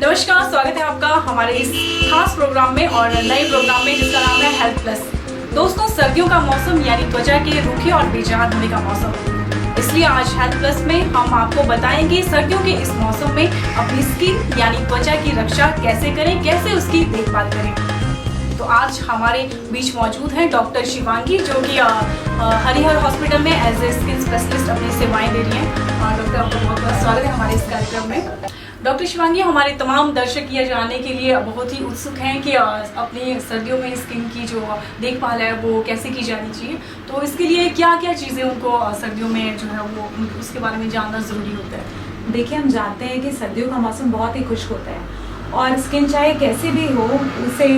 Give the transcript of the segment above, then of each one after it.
नमस्कार, स्वागत है आपका हमारे इस खास प्रोग्राम में और नए प्रोग्राम में जिसका नाम है हेल्थ प्लस। दोस्तों, सर्दियों का मौसम यानी त्वचा के रूखे और बेजान होने का मौसम, इसलिए आज हेल्थ प्लस में हम आपको बताएंगे सर्दियों के इस मौसम में अपनी स्किन यानी त्वचा की रक्षा कैसे करें, कैसे उसकी देखभाल करें। तो आज हमारे बीच मौजूद हैं डॉक्टर शिवांगी, जो कि हरिहर हॉस्पिटल में एज ए स्किन स्पेशलिस्ट अपनी सेवाएं दे रही हैं। डॉक्टर, आपका बहुत बहुत स्वागत है हमारे इस कार्यक्रम में। डॉक्टर शिवांगी, हमारे तमाम दर्शक ये जानने के लिए बहुत ही उत्सुक हैं कि अपनी सर्दियों में स्किन की जो देखभाल है वो कैसे की जानी चाहिए। तो इसके लिए क्या क्या चीज़ें उनको सर्दियों में जो है वो उसके बारे में जानना ज़रूरी होता है। देखिए, हम जानते हैं कि सर्दियों का मौसम बहुत ही खुश्क होता है और स्किन चाहे कैसी भी हो उसे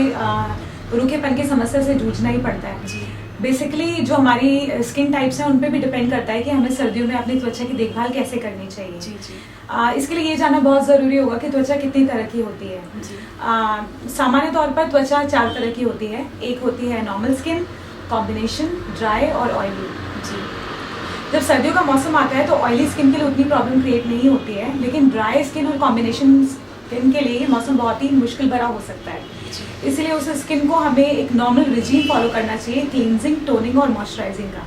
रूखेपन की समस्या से जूझना ही पड़ता है। जी। बेसिकली जो हमारी स्किन टाइप्स हैं उन पे भी डिपेंड करता है कि हमें सर्दियों में अपनी त्वचा की देखभाल कैसे करनी चाहिए। जी जी। इसके लिए ये जानना बहुत ज़रूरी होगा कि त्वचा कितनी तरह की होती है। जी। सामान्य तौर पर त्वचा 4 तरह की होती है। एक होती है नॉर्मल स्किन, कॉम्बिनेशन, ड्राई और ऑयली। जी। जब सर्दियों का मौसम आता है तो ऑयली स्किन के लिए उतनी प्रॉब्लम क्रिएट नहीं होती है, लेकिन ड्राई स्किन और कॉम्बिनेशन स्किन के लिए ये मौसम बहुत ही मुश्किल भरा हो सकता है। इसलिए उस स्किन को हमें एक नॉर्मल रिजीम फॉलो करना चाहिए, क्लींजिंग, टोनिंग और मॉइस्चराइजिंग का।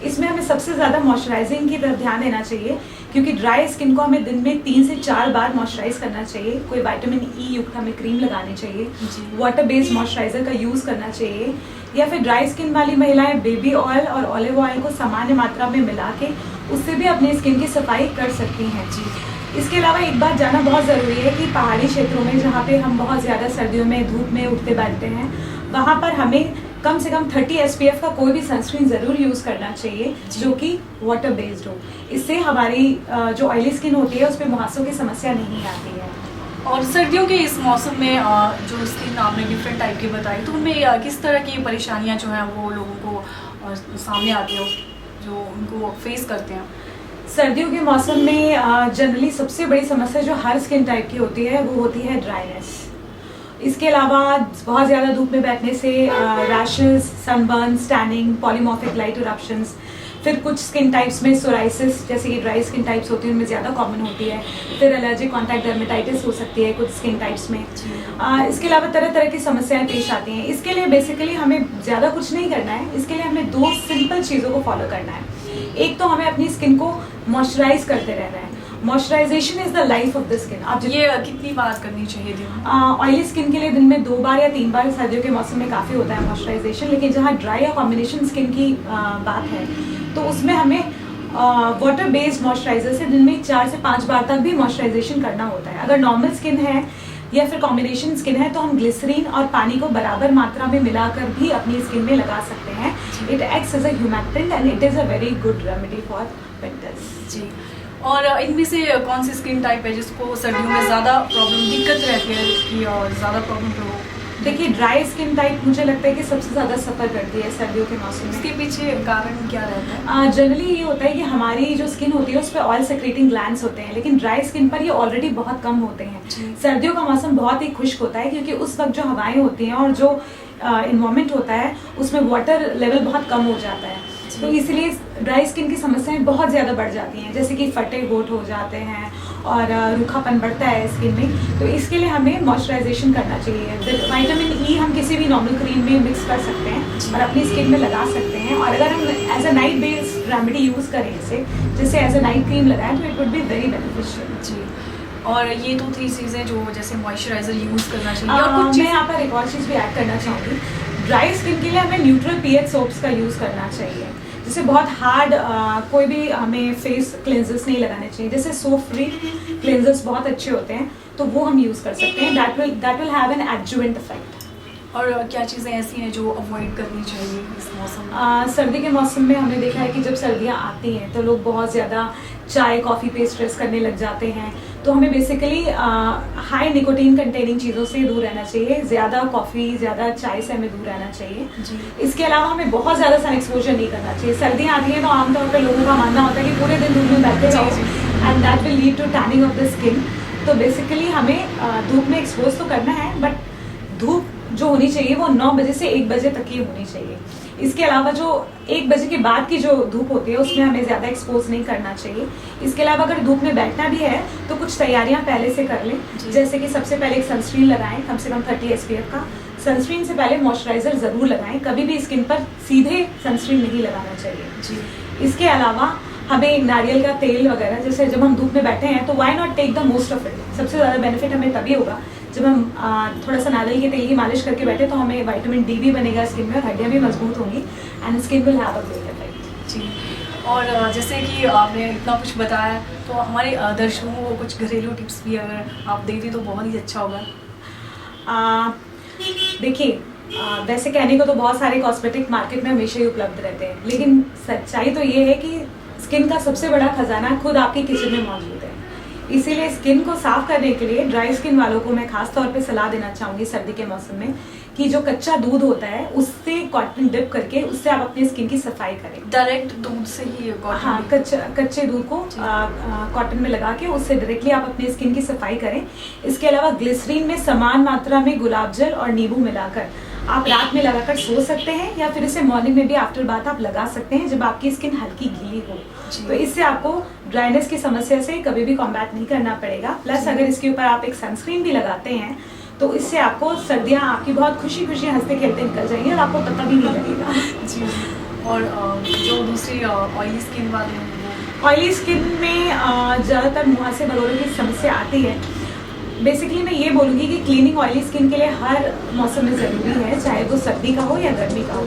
इसमें हमें सबसे ज़्यादा मॉइस्चराइजिंग की तरफ ध्यान देना चाहिए, क्योंकि ड्राई स्किन को हमें दिन में 3 से 4 बार मॉइस्चराइज करना चाहिए। कोई विटामिन ई युक्त हमें क्रीम लगानी चाहिए, वाटर बेस्ड मॉइस्चराइजर का यूज़ करना चाहिए, या फिर ड्राई स्किन वाली महिलाएं बेबी ऑयल और ऑलिव ऑयल को सामान्य मात्रा में मिला के उससे भी अपनी स्किन की सफाई कर सकती हैं। इसके अलावा एक बात जानना बहुत ज़रूरी है कि पहाड़ी क्षेत्रों में जहाँ पे हम बहुत ज़्यादा सर्दियों में धूप में उठते बैठते हैं, वहाँ पर हमें कम से कम 30 SPF का कोई भी सनस्क्रीन ज़रूर यूज़ करना चाहिए जो कि वाटर बेस्ड हो। इससे हमारी जो ऑयली स्किन होती है उस पर मुहासों की समस्या नहीं आती है। और सर्दियों के इस मौसम में जो स्किन आपने डिफरेंट टाइप की बताई, तो उनमें किस तरह की परेशानियाँ जो हैं वो लोगों को सामने आती हो, जो उनको फेस करते हैं। सर्दियों के मौसम में जनरली सबसे बड़ी समस्या जो हर स्किन टाइप की होती है वो होती है ड्राइनेस। इसके अलावा बहुत ज़्यादा धूप में बैठने से rashes, sunburn, tanning, polymorphic light eruptions, फिर कुछ स्किन टाइप्स में सोराइसिस जैसे कि ड्राई स्किन टाइप्स होती है उनमें ज़्यादा कॉमन होती है। फिर एलर्जिक कॉन्टैक्ट डर्मेटाइटिस हो सकती है कुछ स्किन टाइप्स में। इसके अलावा तरह तरह की समस्याएं पेश आती हैं। इसके लिए बेसिकली हमें ज़्यादा कुछ नहीं करना है। इसके लिए हमें 2 सिंपल चीज़ों को फॉलो करना है। एक तो हमें अपनी स्किन को मॉइस्चराइज करते रहना है। Moisturisation is the life of the skin. आप ये कितनी बार करनी चाहिए दिन में? ऑयली स्किन के लिए दिन में 2 बार या 3 बार सर्दियों के मौसम में काफ़ी होता है मॉइस्चराइजेशन, लेकिन जहाँ ड्राई या कॉम्बिनेशन स्किन की बात है तो उसमें हमें वाटर बेस्ड मॉइस्चराइजर से दिन में 4 से 5 बार तक भी मॉइस्चराइजेशन करना होता है। अगर नॉर्मल स्किन है या फिर कॉम्बिनेशन स्किन है तो हम ग्लिसरीन और पानी को बराबर मात्रा में मिलाकर भी अपनी स्किन में लगा सकते हैं। It acts as a humectant and it is a very good remedy for winters. जी। और इनमें से कौन सी स्किन टाइप है जिसको सर्दियों में ज़्यादा दिक्कत रहती है कि ज़्यादा प्रॉब्लम हो? देखिए, ड्राई स्किन टाइप मुझे लगता है कि सबसे ज़्यादा सफ़र करती है सर्दियों के मौसम में। इसके पीछे कारण क्या रहता है? जनरली ये होता है कि हमारी जो स्किन होती है उस पर ऑयल सेक्रेटिंग ग्लैंड्स होते हैं, लेकिन ड्राई स्किन पर ये ऑलरेडी बहुत कम होते हैं। सर्दियों का मौसम बहुत ही खुश्क होता है क्योंकि उस वक्त जो हवाएं होती हैं और जो इन्वायरमेंट होता है उसमें वाटर लेवल बहुत कम हो जाता है, तो इसलिए ड्राई स्किन की समस्याएं बहुत ज़्यादा बढ़ जाती हैं, जैसे कि फटे होंठ हो जाते हैं और रूखापन बढ़ता है स्किन में। तो इसके लिए हमें मॉइस्चराइजेशन करना चाहिए। विटामिन ई हम किसी भी नॉर्मल क्रीम में मिक्स कर सकते हैं और अपनी स्किन में लगा सकते हैं, और अगर हम as a night based remedy use करें इसे, जैसे एज अ नाइट क्रीम लगाएं, तो it would be very beneficial. जी। और ये तो थी चीज़ें जो जैसे मॉइस्चराइजर यूज़ करना चाहिए। और कुछ मैं यहाँ पर एक और चीज़ भी ऐड करना चाहूँगी। ड्राई स्किन के लिए हमें न्यूट्रल पीएच सोप्स का यूज़ करना चाहिए। जैसे बहुत हार्ड कोई भी हमें फेस क्लेंजर्स नहीं लगाने चाहिए। जैसे सोप फ्री क्लेंजर्स बहुत अच्छे होते हैं, तो वो हम यूज़ कर सकते हैं। That will have an adjuvant effect. और क्या चीज़ें ऐसी हैं जो अवॉइड करनी चाहिए इस मौसम में? सर्दी के मौसम में हमने देखा है कि जब सर्दियाँ आती हैं तो लोग बहुत ज़्यादा चाय कॉफ़ी पे स्ट्रेस करने लग जाते हैं। तो हमें बेसिकली हाई निकोटीन कंटेनिंग चीज़ों से दूर रहना चाहिए, ज़्यादा कॉफ़ी ज़्यादा चाय से हमें दूर रहना चाहिए जी। इसके अलावा हमें बहुत ज़्यादा सन एक्सपोजर नहीं करना चाहिए। सर्दियाँ आती हैं तो आमतौर पर लोगों का मानना होता है कि पूरे दिन धूप में बैठे जी, रहो जी। And that will lead to tanning of the skin. तो बेसिकली हमें धूप में एक्सपोज तो करना है, बट धूप जो होनी चाहिए वो 9 बजे से 1 बजे तक की होनी चाहिए। इसके अलावा जो 1 बजे के बाद की जो धूप होती है उसमें हमें ज़्यादा एक्सपोज नहीं करना चाहिए। इसके अलावा अगर धूप में बैठना भी है तो कुछ तैयारियां पहले से कर लें, जैसे कि सबसे पहले एक सनस्क्रीन लगाएं, कम से कम 30 SPF का। सनस्क्रीन से पहले मॉइस्चराइजर ज़रूर लगाएं, कभी भी स्किन पर सीधे सनस्क्रीन नहीं लगाना चाहिए जी। इसके अलावा हमें नारियल का तेल वगैरह, जैसे जब हम धूप में बैठे हैं तो why not take the most of it. सबसे ज़्यादा बेनिफिट हमें तभी होगा जब हम थोड़ा सा नारियल के तेल की मालिश करके बैठे, तो हमें विटामिन डी भी बनेगा स्किन में और हड्डियाँ भी मजबूत होंगी and skin will have a great effect. जी। और जैसे कि आपने इतना कुछ बताया, तो हमारे दर्शकों को कुछ घरेलू टिप्स भी अगर आप दे दें तो बहुत ही अच्छा होगा। देखिए, वैसे कहने को तो बहुत सारे कॉस्मेटिक मार्केट में हमेशा ही उपलब्ध रहते हैं, लेकिन सच्चाई तो ये है कि स्किन का सबसे बड़ा खजाना खुद आपके किचन में मौजूद है। इसीलिए स्किन को साफ करने के लिए ड्राई स्किन वालों को मैं खास तौर पे सलाह देना चाहूँगी सर्दी के मौसम में कि जो कच्चा दूध होता है उससे कॉटन डिप करके उससे आप अपनी स्किन की सफाई करें। डायरेक्ट दूध से ही कॉटन? हाँ, कच्चे दूध को कॉटन में लगा के उससे डायरेक्टली आप अपनी स्किन की सफाई करें। इसके अलावा ग्लिसरीन में समान मात्रा में गुलाब जल और नींबू मिलाकर आप रात में लगाकर सो सकते हैं, या फिर इसे मॉर्निंग में भी आफ्टर बाथ आप लगा सकते हैं जब आपकी स्किन हल्की गीली हो। तो इससे आपको ड्राइनेस की समस्या से कभी भी कॉम्बैट नहीं करना पड़ेगा। प्लस अगर इसके ऊपर आप एक सनस्क्रीन भी लगाते हैं तो इससे आपको सर्दियाँ आपकी बहुत खुशी खुशी हंसते खेलते निकल जाएंगी और आपको पता भी नहीं लगेगा। जी। और जो दूसरी ऑयली स्किन वाले हैं, ऑयली स्किन में ज़्यादातर मुहासे बलोरों की समस्या आती है। बेसिकली मैं ये बोलूँगी कि क्लीनिंग ऑयली स्किन के लिए हर मौसम में ज़रूरी है, चाहे वो सर्दी का हो या गर्मी का हो,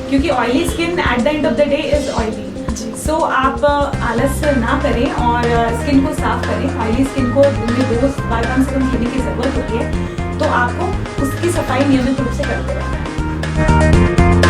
क्योंकि oily skin at the end of the day is oily. So आप आलस ना करें और स्किन को साफ करें। ऑयली स्किन को दिन में 2 बार कम से कम धोने की ज़रूरत होती है, तो आपको उसकी सफाई नियमित रूप से करते रहना है।